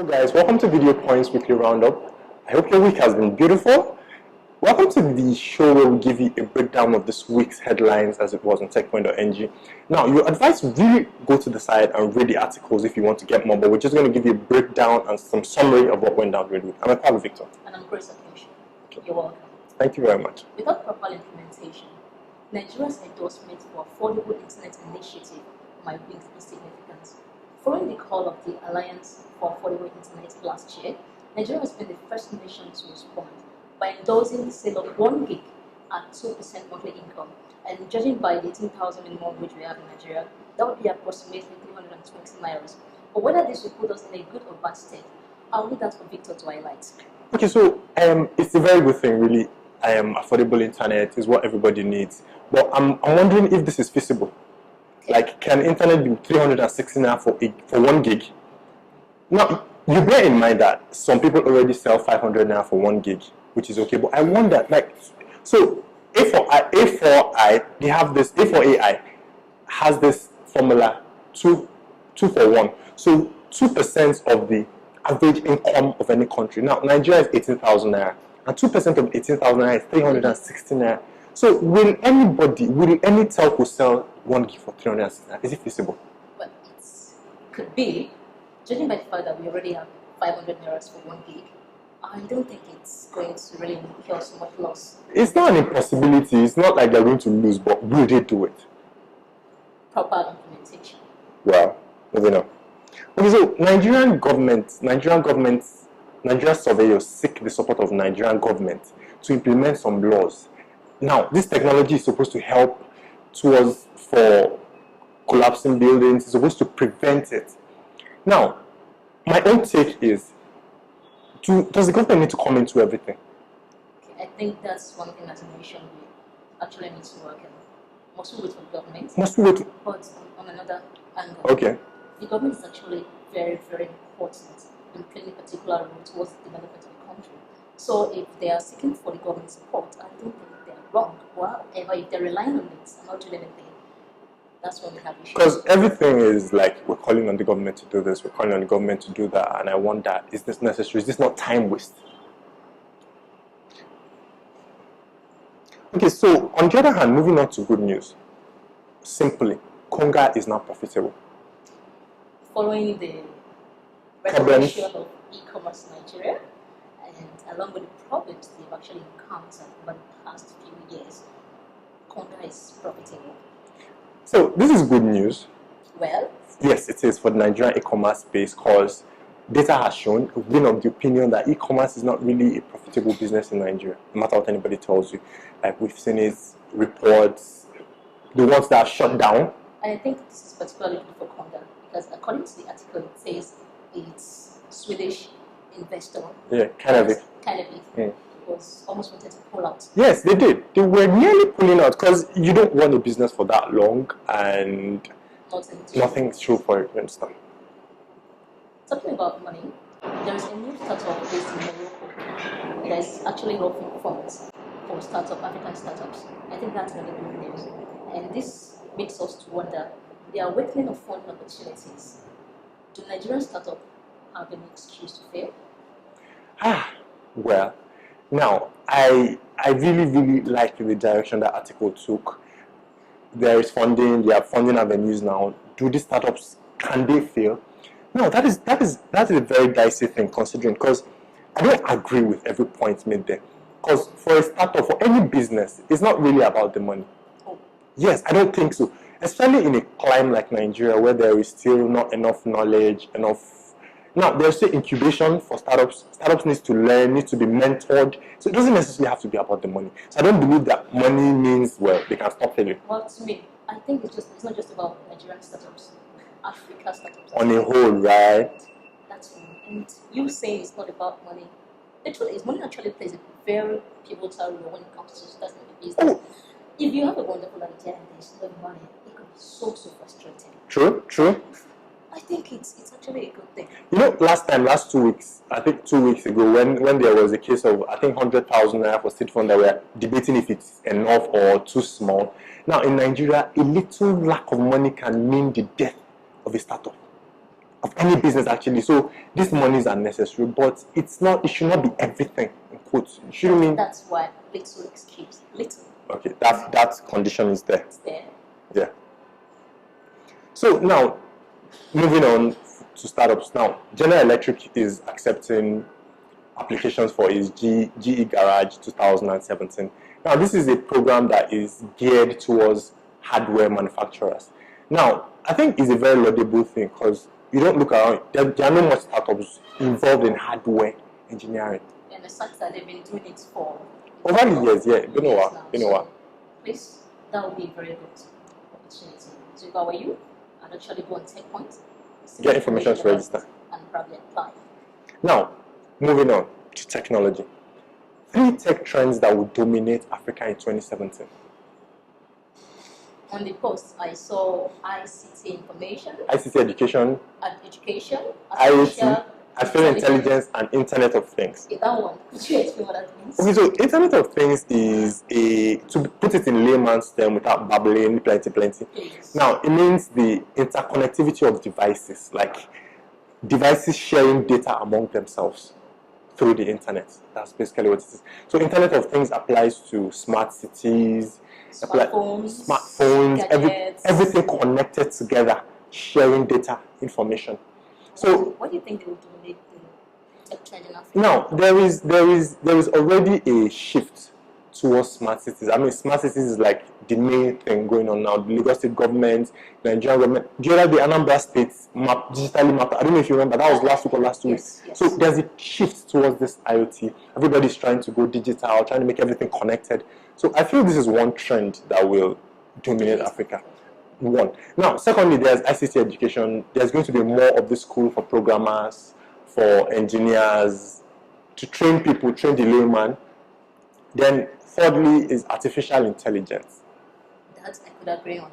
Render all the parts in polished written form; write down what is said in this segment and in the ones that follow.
Hello guys, welcome to Videopoint Weekly RoundUp. I hope your week has been beautiful. Welcome to the show where we give you a breakdown of this week's headlines as it was on techpoint.ng. Now, you're advised to really go to the site and read the articles if you want to get more, but we're just going to give you a breakdown and some summary of what went down during the week. I'm a part of Victor. And I'm Grace Akinshi. You're welcome. Thank you very much. Without proper implementation, Nigeria's endorsement for affordable internet initiative might be insignificant. Following the call of the Alliance for Affordable Internet last year, Nigeria has been the first nation to respond by endorsing the sale of 1 gig at 2% monthly income. And judging by the 18,000 minimum wage we have in Nigeria, that would be approximately 320 naira. But whether this will put us in a good or bad state, I'll leave that for Victor to highlight. Okay, so it's a very good thing, really. Affordable internet is what everybody needs. But I'm wondering if this is feasible. Okay. Like, can internet be 360 naira for 1 gig? Now, you bear in mind that some people already sell 500 naira for 1 gig, which is okay. But I wonder, like, so A4i, they have this, A4AI has this formula 2 for 1. So 2% of the average income of any country. Now, Nigeria is 18,000 naira, and 2% of 18,000 naira is 360 naira. So will any telco sell 1 gig for 360 naira? Is it feasible? Well, it could be. Judging by the fact that we already have 500 naira for 1 gig, I don't think it's going to really incur so much loss. It's not an impossibility. It's not like they're going to lose, but will they do it? Proper implementation. Well, moving on. Okay, so Nigerian surveyors seek the support of Nigerian government to implement some laws. Now, this technology is supposed to help for collapsing buildings. It's supposed to prevent it. Now, my own take is, does the government need to come into everything? Okay, I think that's one thing as a nation we actually need to work on. Must we wait for the government? Must we wait? But on another angle, okay, the government is actually very, very important in playing a particular role towards the development of the country. So if they are seeking for the government support, I don't think they are wrong. However, if they're relying on it and not doing anything, that's when we have issues. Because everything is like, we're calling on the government to do this, we're calling on the government to do that, and I wonder, is this necessary? Is this not time waste? Okay, so on the other hand, moving on to good news. Simply, Konga is now profitable. Following the recognition of eCommerce in Nigeria, and along with the problems they've actually encountered over the past few years, Konga is profitable. So this is good news. Well, yes, it is for the Nigerian e-commerce space, because data has shown, we've been of the opinion that e-commerce is not really a profitable business in Nigeria, no matter what anybody tells you. Like, we've seen it, reports, the ones that are shut down. I think this is particularly good for Konga, because according to the article, it says it's Swedish investor. Yeah, kind of it. Was almost wanted to pull out. Yes, they did. They were nearly pulling out, because you don't run a business for that long and nothing's true for it, you understand? Talking about money, there is a new startup based in Morocco that is actually offering funds for African startups. I think that's really good news. And this makes us to wonder, the awakening of funding opportunities. Do Nigerian startups have an excuse to fail? Well, now, I really, really like the direction that article took. There is funding, there are funding avenues now. Do these startups, can they fail? No, that is a very dicey thing, considering, because I don't agree with every point made there. Because for a startup, for any business, it's not really about the money. Yes, I don't think so. Especially in a climate like Nigeria, where there is still not enough knowledge, Now, there's still incubation for startups. Startups need to learn, need to be mentored. So it doesn't necessarily have to be about the money. So I don't believe that money means, well, they can stop failing. Well, to me, I think it's not just about Nigerian startups, Africa startups. On a whole, right? That's one. And you saying it's not about money. The truth is, money actually plays a very pivotal role when it comes to starting a business. If you have a wonderful idea and there's no money, it could be so frustrating. True. I think it's actually a good thing. You know, last 2 weeks, I think 2 weeks ago, when there was a case of, I think, 100,000 naira for state fund, that were debating if it's enough or too small. Now, in Nigeria, a little lack of money can mean the death of a startup. of any business actually. So these monies are necessary, but it's not. It should not be everything. In quotes, it shouldn't mean. That's why little excuse. Little. Okay, that condition is there. It's there. Yeah. So now, moving on to startups. Now, General Electric is accepting applications for its GE Garage 2017. Now, this is a program that is geared towards hardware manufacturers. Now, I think it's a very laudable thing because you don't look around, there are no much startups involved in hardware engineering. And the fact that they've been doing it for over the years, yeah, been a while. So, please, that would be a very good opportunity. So if I were you, I'd actually go on TechPoint, get information to register, and probably apply. Now, moving on to technology. 3 tech trends that will dominate Africa in 2017. On the post, I saw ICT information, ICT education, IoT, artificial intelligence, and Internet of Things. Okay, that one. Could you explain what that means? Okay, so Internet of Things is to put it in layman's term without babbling plenty. Please. Now, it means the interconnectivity of devices, like devices sharing data among themselves through the internet. That's basically what it is. So Internet of Things applies to smart cities, smartphones, everything connected together, sharing data, information. So what do you think they will dominate the tech trend in Africa? Now, there is already a shift towards smart cities. I mean, smart cities is like the main thing going on now. The Lagos State government, the Nigerian government, the Anambra State digitally mapped. I don't know if you remember, that was last week or last week. Yes. So there's a shift towards this IoT. Everybody's trying to go digital, trying to make everything connected. So I feel this is one trend that will dominate Africa. One. Now, secondly, there's ICT education. There's going to be more of this school for programmers, for engineers, to train people, train the layman. Then, thirdly, is artificial intelligence. That I could agree on.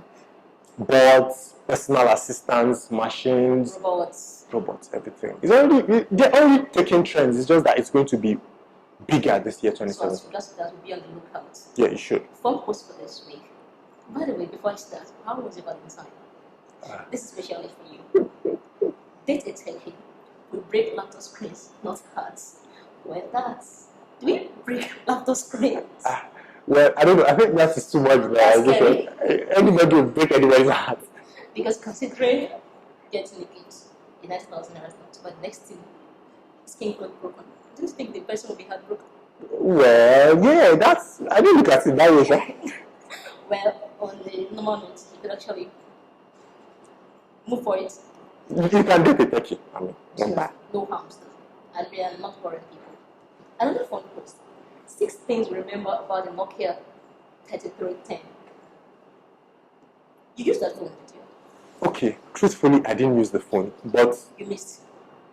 Bots, personal assistants, machines, robots, everything. They're already taking trends. It's just that it's going to be bigger this year, 2017. So just that will be on the lookout. Yeah, you should. Fun post for this week. By the way, before I start, how was your Valentine? This is especially for you. Date a techie. We break laptop screens, not hearts. Well, that's. Do we break laptop screens? Well, I don't know. I think that is too much. Anybody will break anybody's heart. Because considering getting a gift, in 90,000 naira, but next thing, skin got broken. Do you think the person will be heartbroken? Well, yeah, I didn't look at it that way, sir. Well, on the normal note, you could actually move for it. You can date a techie. I mean, not bad. No harms, and we are not boring people. Another fun post. 6 things we remember about the Nokia 3310. You used that phone, did you? Okay, truthfully, I didn't use the phone, but you missed.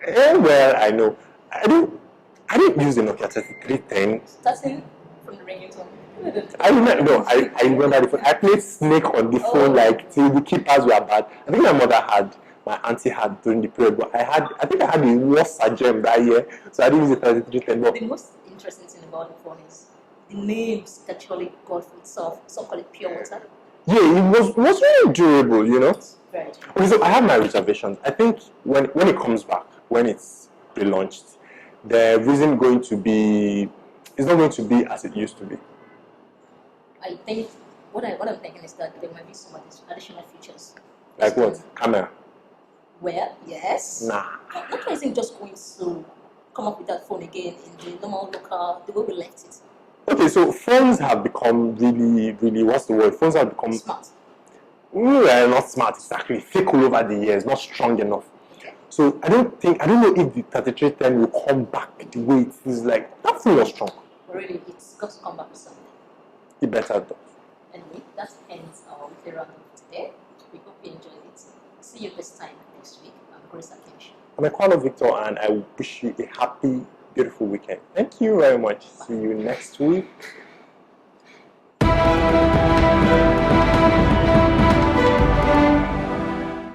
Well, I know. I didn't use the Nokia 3310. Starting from the ringing tone. I remember the phone. I played Snake on the phone till the keypads were bad. I think my auntie had during the period, but I think I had the worst gem that year, so I didn't use the 3310. But the most interesting thing about the phone is the names actually got for itself. Some call it pure water. Yeah, it was really durable, you know. Very durable. Okay, so I have my reservations. I think when it comes back, when it's relaunched, the reason it's not going to be as it used to be. I think what I'm thinking is that there might be some additional features. Like what? Camera? Well, yes. Nah. Not I think just going to come up with that phone again in the normal local, the way we left it. Okay, so phones have become really, really, what's the word? Phones have become smart. Well, not smart, exactly. Thick all over the years, not strong enough. So I don't know if the 3310 will come back the way it is. Like, that phone was strong. Really, it's got to come back with something. It better does. Anyway, that ends our weekly roundup today. We hope you enjoyed it. See you this time next week. I'm Grace Akinshi. I'm Ekwano Victor, and I wish you a happy, beautiful weekend. Thank you very much. Bye. See you next week.